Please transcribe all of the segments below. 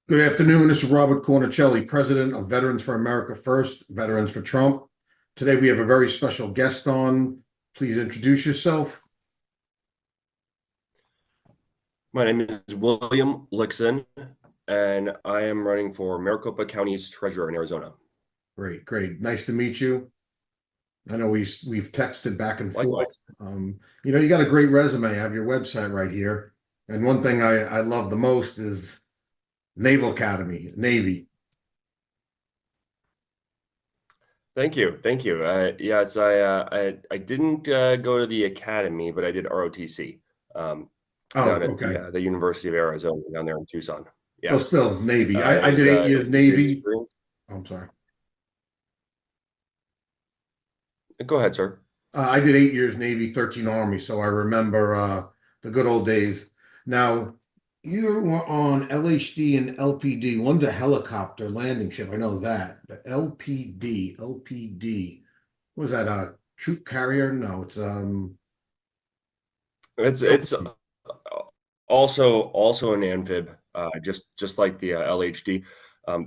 Good afternoon. This is Robert Cornicelli, President of Veterans for America First, Veterans for Trump. Today we have a very special guest on. Please introduce yourself. My name is William Lichtsinn, and I am running for Maricopa County's treasurer in Arizona. Great, great. Nice to meet you. I know we've texted back and forth. Likewise. You got a great resume. I have your website right here. And one thing I love the most is Naval Academy, Navy. Thank you. Yes, I didn't go to the academy, but I did ROTC down at Okay. the University of Arizona down there in Tucson. Yeah, Oh, still Navy. I it did 8 years was a great Navy. experience. I'm sorry. Go ahead, sir. I did 8 years Navy, 13 Army, so I remember the good old days. Now, you were on LHD and LPD. One's a helicopter landing ship. I know that. The LPD. Was that a troop carrier? No, it's It's also an amphib, just like the LHD.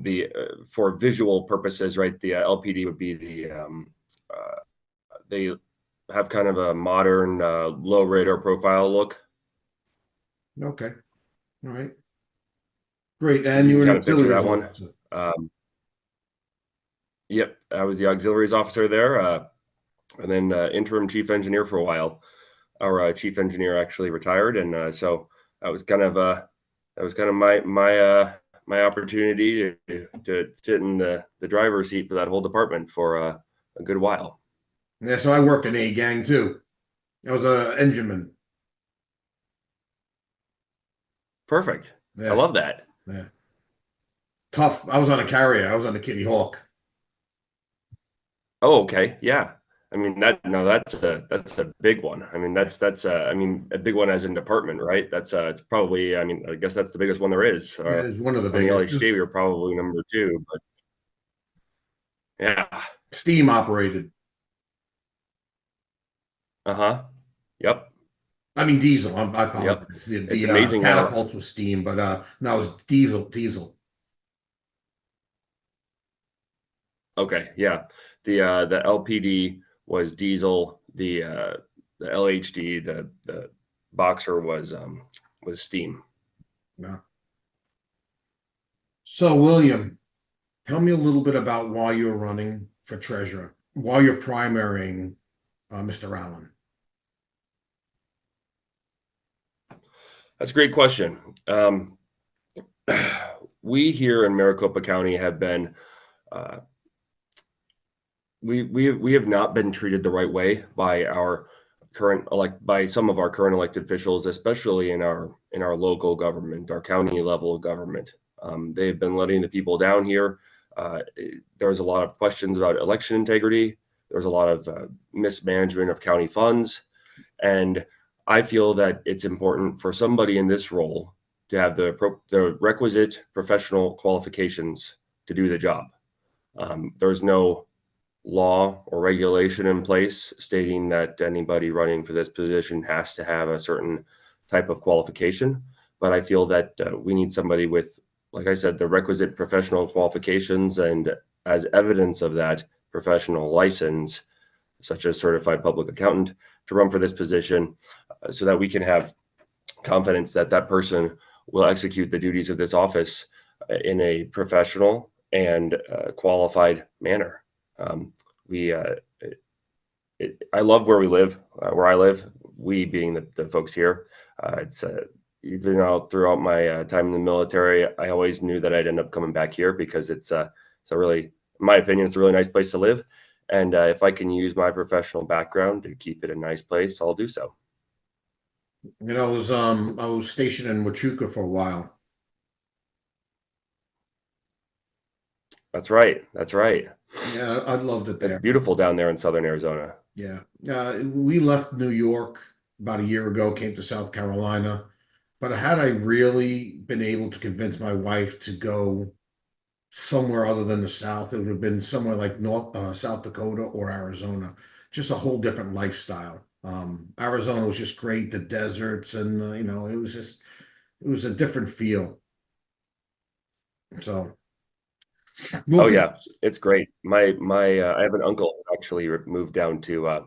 The For visual purposes, right? The LPD would be they have kind of a modern low radar profile look. okay. All right. Great. You And you were can an kind of picture that auxiliary one. officer. Yep, I was the auxiliaries officer there, and then interim chief engineer for a while. Our chief engineer actually retired, and so that was kind of my opportunity to sit in the driver's seat for that whole department for a good while. Yeah, so I worked in A gang too. I was a engineman. Perfect. I Yeah, love that. yeah. Tough. I was on a carrier. I was on the Kitty Hawk. Oh, okay. Yeah. I mean that's a big one. I mean that's I mean a big one as in department, right? That's it's probably, I mean, I guess that's the biggest one there is. Yeah, it's one of the On the biggest. LHD we Just were probably number two, but yeah. steam operated. Uh-huh. Yep. I mean diesel. I Yep. apologize. The It's the amazing how catapults was steam, but no, it was diesel. okay, yeah. The LPD was diesel, the LHD, the Boxer was steam. Yeah. So William, tell me a little bit about why you're running for treasurer, why you're primarying Mr. Allen. That's a great question. We here in Maricopa County have been uh, we have not been treated the right way by some of our current elected officials, especially in our local government, our county level government. They've been letting the people down here. There's a lot of questions about election integrity. There's a lot of mismanagement of county funds, and I feel that it's important for somebody in this role to have the requisite professional qualifications to do the job. There's no law or regulation in place stating that anybody running for this position has to have a certain type of qualification. But I feel that we need somebody with, like I said, the requisite professional qualifications, and as evidence of that professional license, such as certified public accountant, to run for this position, so that we can have confidence that that person will execute the duties of this office in a professional and qualified manner. We I love where we live, where I live. We being the folks here. It's Even throughout my time in the military, I always knew that I'd end up coming back here because it's a really, in my opinion, it's a really nice place to live. And if I can use my professional background to keep it a nice place, I'll do so. I was stationed in Huachuca for a while. That's right. That's right. Yeah, I loved it It's there. beautiful down there in southern Arizona. Yeah. We left New York about a year ago, came to South Carolina. But had I really been able to convince my wife to go somewhere other than the South, it would have been somewhere like South Dakota or Arizona. Just a whole different lifestyle. Arizona was just great, the deserts, and it was a different feel. So Oh we'll get. yeah, it's great. I have an uncle who actually moved down to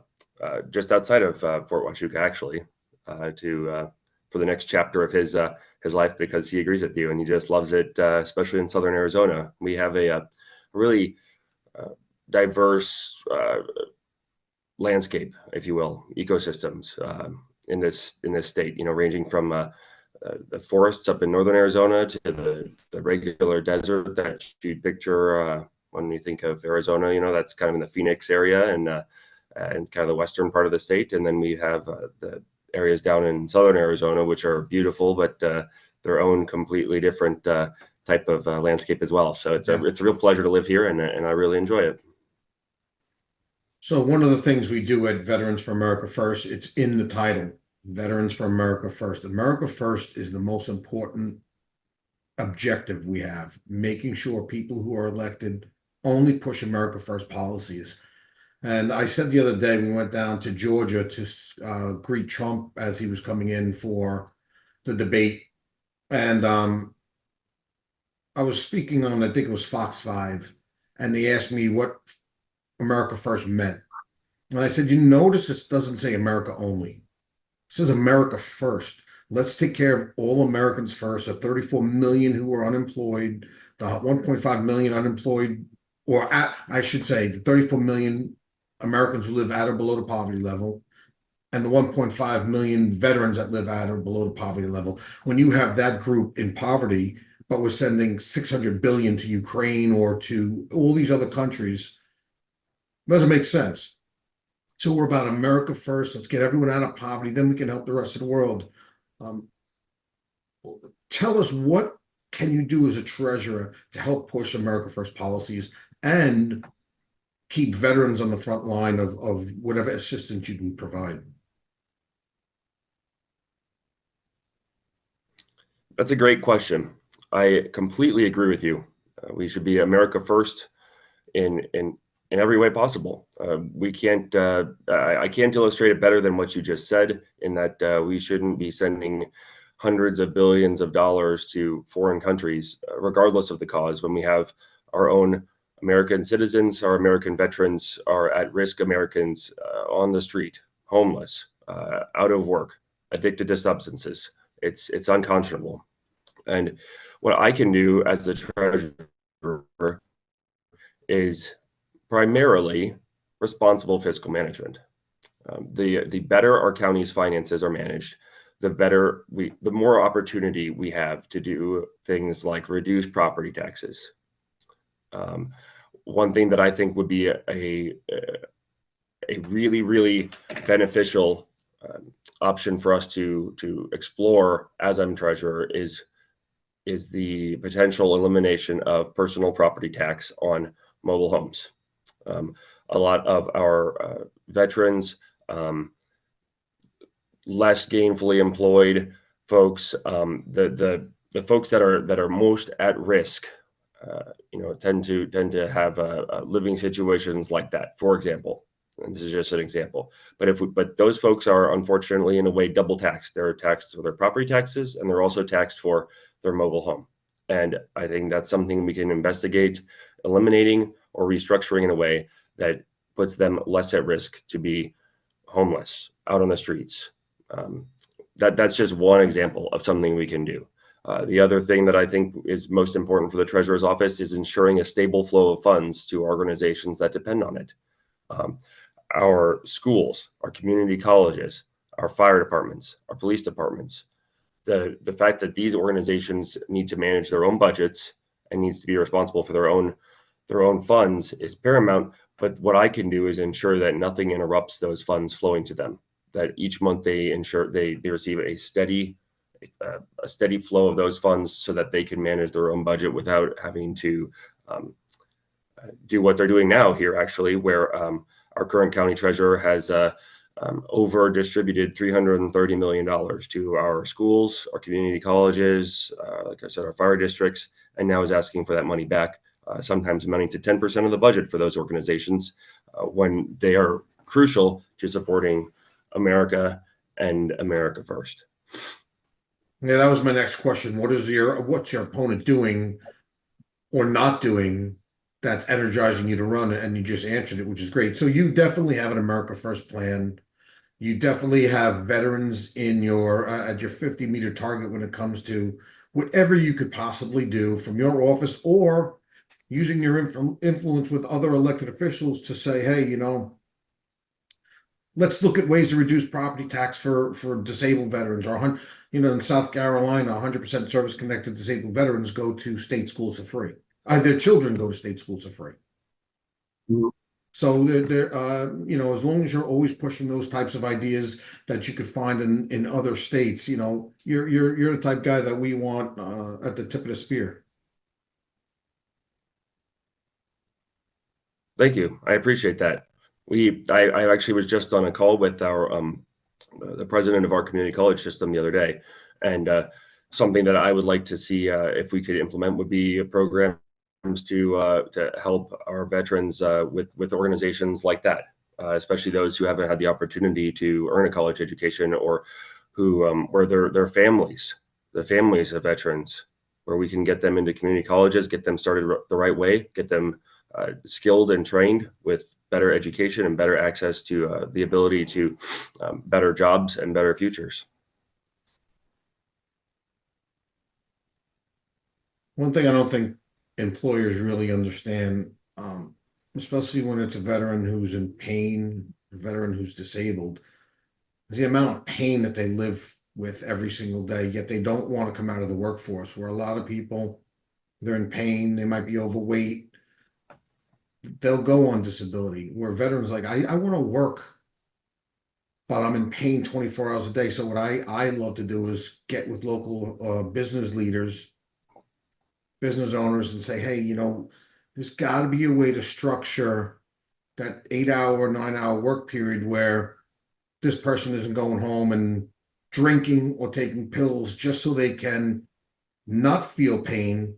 just outside of Fort Huachuca, actually, to for the next chapter of his life because he agrees with you and he just loves it, especially in southern Arizona. We have a really diverse landscape, if you will, ecosystems in this state. You know, ranging from the forests up in northern Arizona to the regular desert that you'd picture when you think of Arizona. You know, that's kind of in the Phoenix area and kind of the western part of the state. And then we have the areas down in southern Arizona, which are beautiful, but their own completely different type of landscape as well. So Yeah. it's a real pleasure to live here, and I really enjoy it. So one of the things we do at Veterans for America First, it's in the title, Veterans for America First. America First is the most important objective we have, making sure people who are elected only push America First policies. And I said the other day, we went down to Georgia to greet Trump as he was coming in for the debate. And I was speaking on, I think it was Fox 5, and they asked me what America First meant. And I said, you notice this doesn't say America only. It says America first. Let's take care of all Americans first. The 34 million who are unemployed, the 1.5 million unemployed, or I should say, the 34 million Americans who live at or below the poverty level, and the 1.5 million veterans that live at or below the poverty level. When you have that group in poverty, but we're sending 600 billion to Ukraine or to all these other countries, it doesn't make sense. So we're about America first. Let's get everyone out of poverty. Then we can help the rest of the world. Um, tell us, what can you do as a treasurer to help push America First policies and keep veterans on the front line of whatever assistance you can provide? That's a great question. I completely agree with you. We should be America first in every way possible. We can't. I can't illustrate it better than what you just said. In that we shouldn't be sending hundreds of billions of dollars to foreign countries, regardless of the cause. When we have our own American citizens, our American veterans, our at-risk Americans on the street, homeless, out of work, addicted to substances. It's unconscionable. And what I can do as the treasurer is primarily responsible fiscal management. The better our county's finances are managed, the more opportunity we have to do things like reduce property taxes. One thing that I think would be a really, really beneficial option for us to explore as I'm treasurer is the potential elimination of personal property tax on mobile homes. A lot of our veterans, less gainfully employed folks, the folks that are most at risk, tend to have living situations like that. For example, and this is just an example, but those folks are unfortunately in a way double taxed. They're taxed for their property taxes, and they're also taxed for their mobile home. And I think that's something we can investigate eliminating or restructuring in a way that puts them less at risk to be homeless out on the streets. That's just one example of something we can do. The other thing that I think is most important for the treasurer's office is ensuring a stable flow of funds to organizations that depend on it. Our schools, our community colleges, our fire departments, our police departments. The fact that these organizations need to manage their own budgets and needs to be responsible for their own funds is paramount. But what I can do is ensure that nothing interrupts those funds flowing to them. That each month they ensure they receive a steady flow of those funds so that they can manage their own budget without having to do what they're doing now here, actually, where our current county treasurer has over distributed $330 million to our schools, our community colleges, like I said, our fire districts, and now is asking for that money back, sometimes amounting to 10% of the budget for those organizations when they are crucial to supporting America and America first. Yeah, that was my next question. What's your opponent doing or not doing that's energizing you to run, and you just answered it, which is great. So you definitely have an America First plan. You definitely have veterans in your at your 50-meter target when it comes to whatever you could possibly do from your office, or using your influence with other elected officials to say, hey, let's look at ways to reduce property tax for disabled veterans, or in South Carolina, 100% service connected disabled veterans go to state schools for free. Their children go to state schools for free. Mhm. So as long as you're always pushing those types of ideas that you could find in other states, you're the type guy that we want at the tip of the spear. Thank you. I appreciate that. I actually was just on a call with the president of our community college system the other day, and something that I would like to see if we could implement would be programs to help our veterans with organizations like that, especially those who haven't had the opportunity to earn a college education, or who where their families, the families of veterans, where we can get them into community colleges, get them started the right way, get them skilled and trained with better education and better access to the ability to better jobs and better futures. One thing I don't think employers really understand, especially when it's a veteran who's in pain, a veteran who's disabled, is the amount of pain that they live with every single day, yet they don't want to come out of the workforce. Where a lot of people, they're in pain, they might be overweight, they'll go on disability. Where veterans like, I want to work, but I'm in pain 24 hours a day. So what I love to do is get with local business leaders, business owners, and say, hey, there's got to be a way to structure that 8-hour, 9-hour work period where this person isn't going home and drinking or taking pills just so they can not feel pain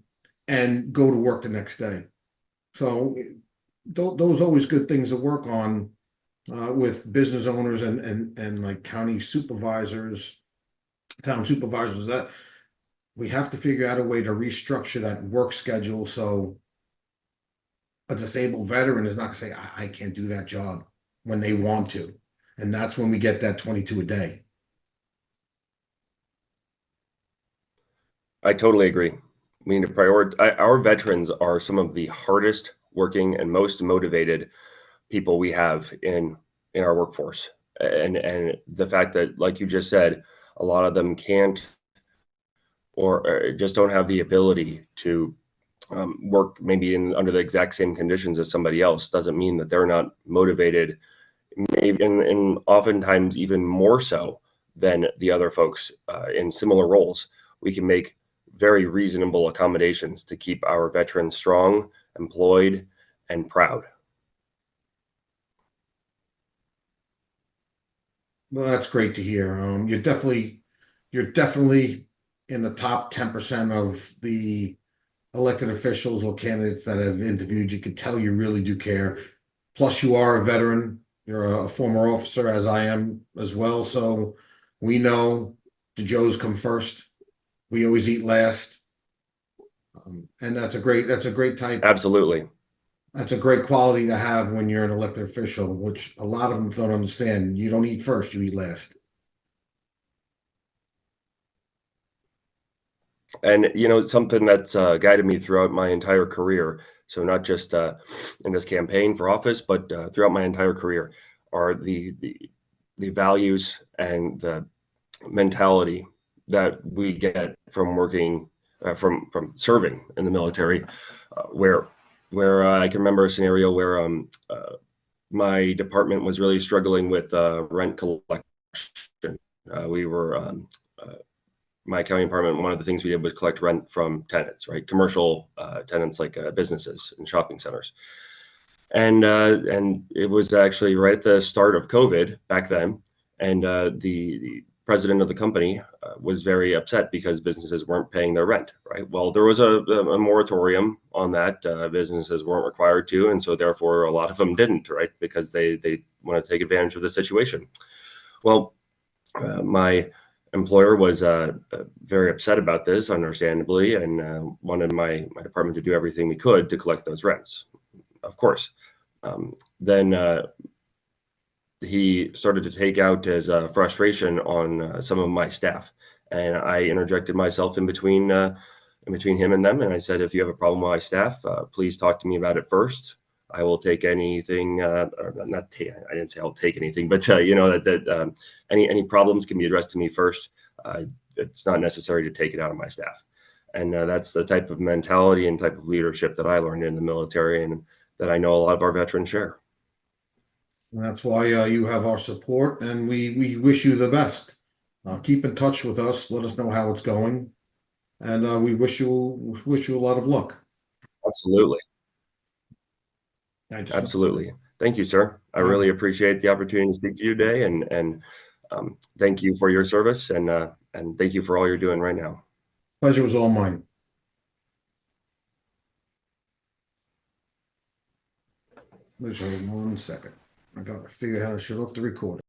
and go to work the next day. So those are always good things to work on with business owners and like county supervisors, town supervisors, that we have to figure out a way to restructure that work schedule so a disabled veteran is not going to say, I can't do that job when they want to. And that's when we get that 22 a day. I totally agree. We need to prioritize. Our veterans are some of the hardest working and most motivated people we have in our workforce, and the fact that, like you just said, a lot of them can't or just don't have the ability to work maybe under the exact same conditions as somebody else doesn't mean that they're not motivated, maybe and oftentimes even more so than the other folks in similar roles. We can make very reasonable accommodations to keep our veterans strong, employed, and proud. Well, that's great to hear. You're definitely in the top 10% of the elected officials or candidates that have interviewed. You could tell you really do care. Plus, you are a veteran. You're a former officer, as I am as well. So we know the Joes come first. We always eat last. And that's a great type. Absolutely. That's a great quality to have when you're an elected official, which a lot of them don't understand. You don't eat first, you eat last. And something that's guided me throughout my entire career, so not just in this campaign for office, but throughout my entire career, are the values and the mentality that we get from working from serving in the military, where I can remember a scenario where my department was really struggling with rent collection. We were my accounting department. One of the things we did was collect rent from tenants, right? Commercial tenants like businesses and shopping centers. And it was actually right at the start of COVID back then, and the president of the company was very upset because businesses weren't paying their rent. Right. Well, there was a moratorium on that. Businesses weren't required to, and so therefore a lot of them didn't. Right, because they want to take advantage of the situation. Well, my employer was very upset about this, understandably, and wanted my department to do everything we could to collect those rents, of course. Then he started to take out his frustration on some of my staff, and I interjected myself in between him and them, and I said, if you have a problem with my staff, please talk to me about it first. I will take anything. Or not take, I didn't say I'll take anything, but that any problems can be addressed to me first. It's not necessary to take it out of my staff, and that's the type of mentality and type of leadership that I learned in the military, and that I know a lot of our veterans share. And that's why you have our support, and we wish you the best. Keep in touch with us. Let us know how it's going, and we wish you a lot of luck. Absolutely. I just Absolutely. Thank you, sir. I really appreciate the opportunity to speak to you today, and thank you for your service, and thank you for all you're doing right now. Pleasure was all mine. Just hold 1 second. I gotta figure out how to shut off the recording.